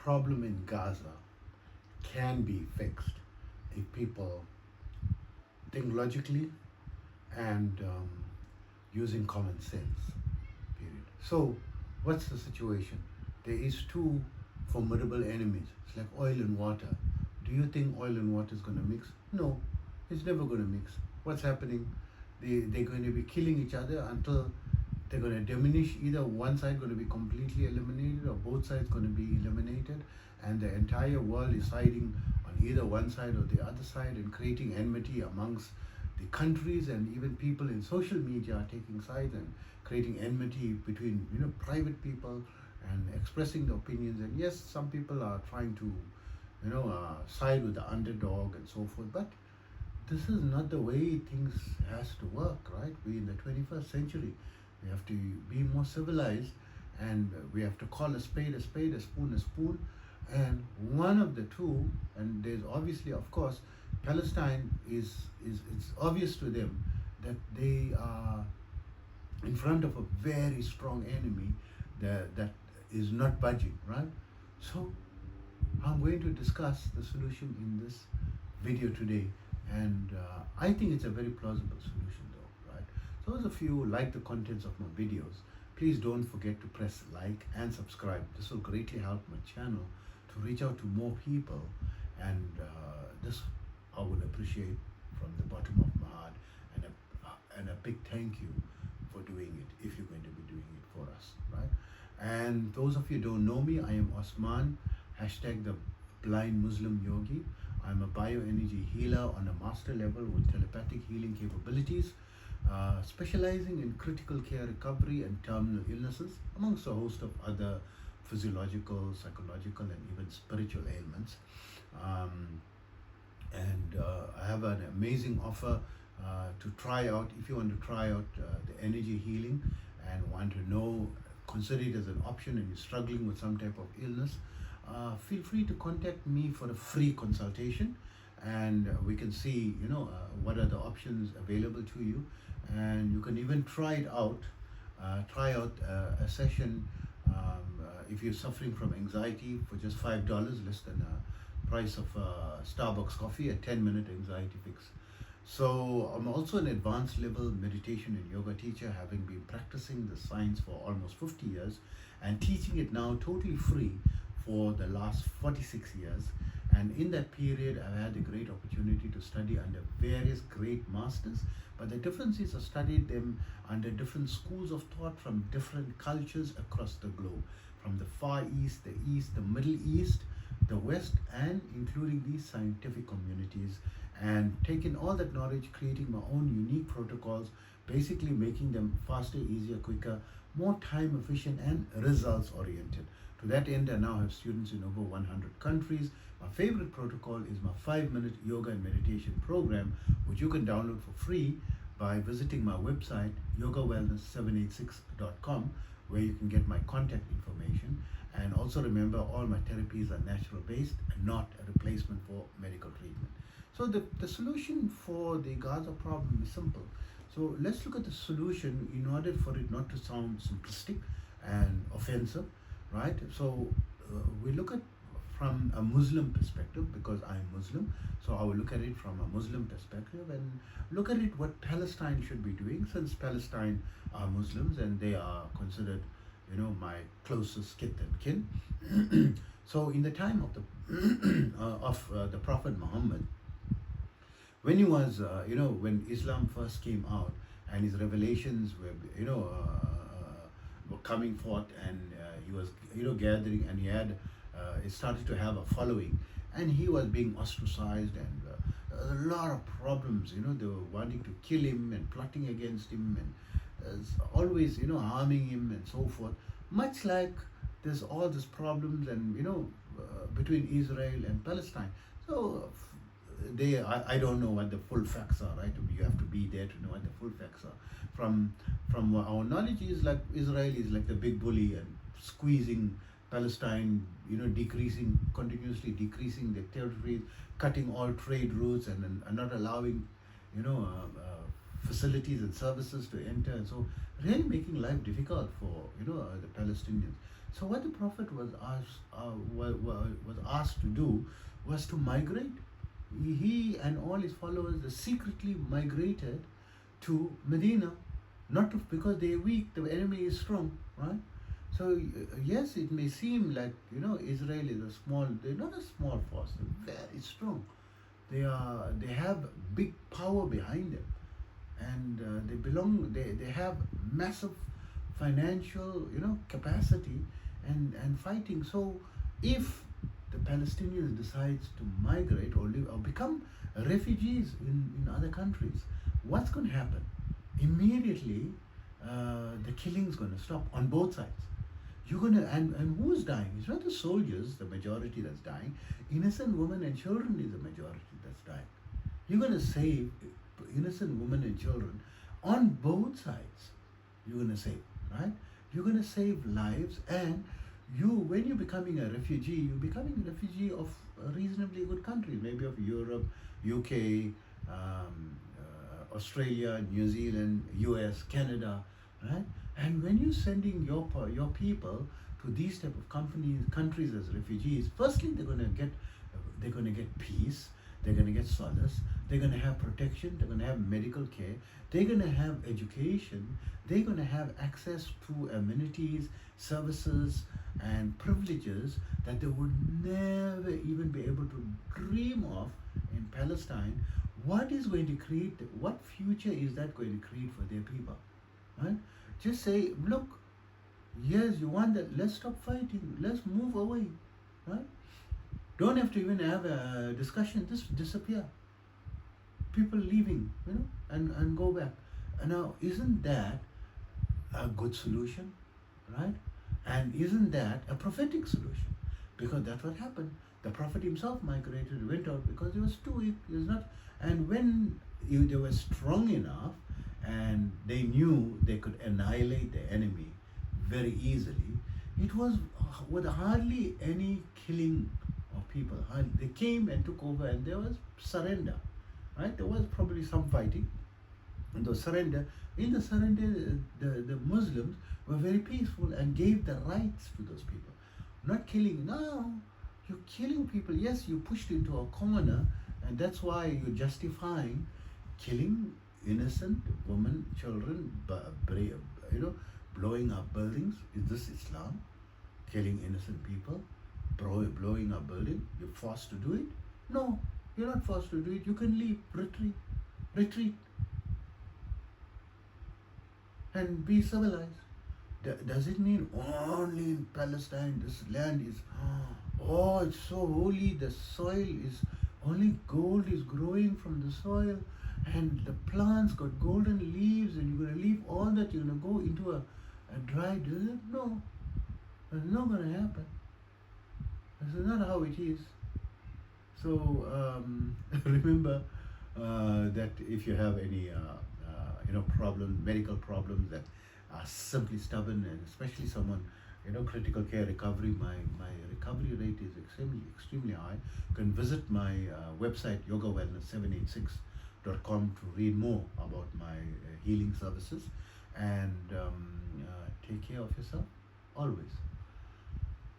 problem in Gaza can be fixed if people think logically and using common sense. Period. So, what's the situation? There is two formidable enemies. It's like oil and water. Do you think oil and water is going to mix? No, it's never going to mix. What's happening? They're going to be killing each other until they're going to diminish. Either one side going to be completely eliminated or both sides going to be eliminated, and the entire world is siding on either one side or the other side and creating enmity amongst the countries, and even people in social media are taking sides and creating enmity between private people and expressing their opinions. And yes, some people are trying to side with the underdog and so forth, but this is not the way things has to work, right? We in the 21st century, we have to be more civilized, and we have to call a spade, a spoon, a spoon. And one of the two, and there's obviously, of course, Palestine is it's obvious to them that they are in front of a very strong enemy that is not budging, right? So I'm going to discuss the solution in this video today, and I think it's a very plausible solution though, right? So those of you who like the contents of my videos, please don't forget to press like and subscribe. This will greatly help my channel to reach out to more people, and this I would appreciate from the bottom of my heart, and a big thank you for doing it if you're going to be doing it for us, right? And those of you who don't know me, I am Osman, hashtag the blind Muslim yogi. I'm a bioenergy healer on a master level with telepathic healing capabilities, specializing in critical care recovery and terminal illnesses, amongst a host of other physiological, psychological, and even spiritual ailments. I have an amazing offer to try out. If you want to try out the energy healing and want to know, consider it as an option, and you're struggling with some type of illness, feel free to contact me for a free consultation, and we can see what are the options available to you, and you can even try it out, a session if you're suffering from anxiety for just $5, less than the price of Starbucks coffee, a 10-minute anxiety fix. So I'm also an advanced level meditation and yoga teacher, having been practicing the science for almost 50 years and teaching it now totally free for the last 46 years. And in that period, I've had the great opportunity to study under various great masters. But the difference is I studied them under different schools of thought from different cultures across the globe, from the Far East, the Middle East, the West, and including these scientific communities, and taking all that knowledge, creating my own unique protocols, basically making them faster, easier, quicker, more time efficient, and results oriented. To that end, I now have students in over 100 countries. My favorite protocol is my 5-minute yoga and meditation program, which you can download for free by visiting my website, yogawellness786.com, where you can get my contact information. And also remember, all my therapies are natural based and not a replacement for medical treatment. So the solution for the Gaza problem is simple. So let's look at the solution in order for it not to sound simplistic and offensive, right? So we look at from a Muslim perspective, because I'm Muslim, so I will look at it from a Muslim perspective and look at it what Palestine should be doing, since Palestine are Muslims and they are considered my closest kith and kin. So in the time of the Prophet Muhammad, when he was when Islam first came out and his revelations were coming forth, and he was gathering, and he started to have a following, and he was being ostracized, and a lot of problems. They were wanting to kill him and plotting against him, and always harming him and so forth, much like there's all these problems and between Israel and Palestine. So I don't know what the full facts are, right? You have to be there to know what the full facts are. From our knowledge is like Israel is like the big bully and squeezing Palestine, continuously decreasing their territories, cutting all trade routes, and not allowing facilities and services to enter, and so really making life difficult for the Palestinians. So what the Prophet was asked to do was to migrate. He and all his followers, they secretly migrated to Medina, not to, because they're weak, the enemy is strong, right? So yes, it may seem like, Israel is a small. They're not a small force. They're very strong. They have big power behind them, and they have massive financial capacity and fighting. So if the Palestinians decides to migrate or live or become refugees in other countries, what's going to happen? Immediately, the killing's going to stop on both sides. You're gonna and who's dying? It's not the soldiers, the majority that's dying. Innocent women and children is the majority that's dying. You're gonna save innocent women and children on both sides. You're gonna save, right? You're gonna save lives, and when you're becoming a refugee, you're becoming a refugee of a reasonably good country, maybe of Europe, UK, Australia, New Zealand, US, Canada, right? And when you're sending your people to these type of countries as refugees, firstly they're gonna get peace, they're gonna get solace, they're gonna have protection, they're gonna have medical care, they're gonna have education, they're gonna have access to amenities, services, and privileges that they would never even be able to dream of in Palestine. What future is that going to create for their people, right? Just say, look, yes, you want that, let's stop fighting, let's move away, right? Don't have to even have a discussion, just disappear. People leaving, and go back. Now, isn't that a good solution, right? And isn't that a prophetic solution? Because that's what happened. The Prophet himself migrated, went out because he was too weak. He was not, and when they were strong enough, and they knew they could annihilate the enemy very easily, it was with hardly any killing of people. They came and took over, and there was surrender, right? There was probably some fighting, and the surrender. In the surrender, the Muslims were very peaceful and gave the rights to those people, not killing. No, you're killing people. Yes, you pushed into a corner, and that's why you're justifying killing innocent women, children, blowing up buildings. Is this Islam? Killing innocent people, blowing up buildings. You're forced to do it? No, you're not forced to do it. You can leave, retreat, and be civilized. Does it mean only in Palestine this land is, it's so holy, the soil is, only gold is growing from the soil, and the plants got golden leaves, and you're going to leave all that, you're going to go into a dry desert? No, that's not going to happen. This is not how it is. So remember that if you have any medical problems that are simply stubborn, and especially someone, critical care recovery, my recovery rate is extremely high. You can visit my website, yogawellness786.com, to read more about my healing services, and take care of yourself always.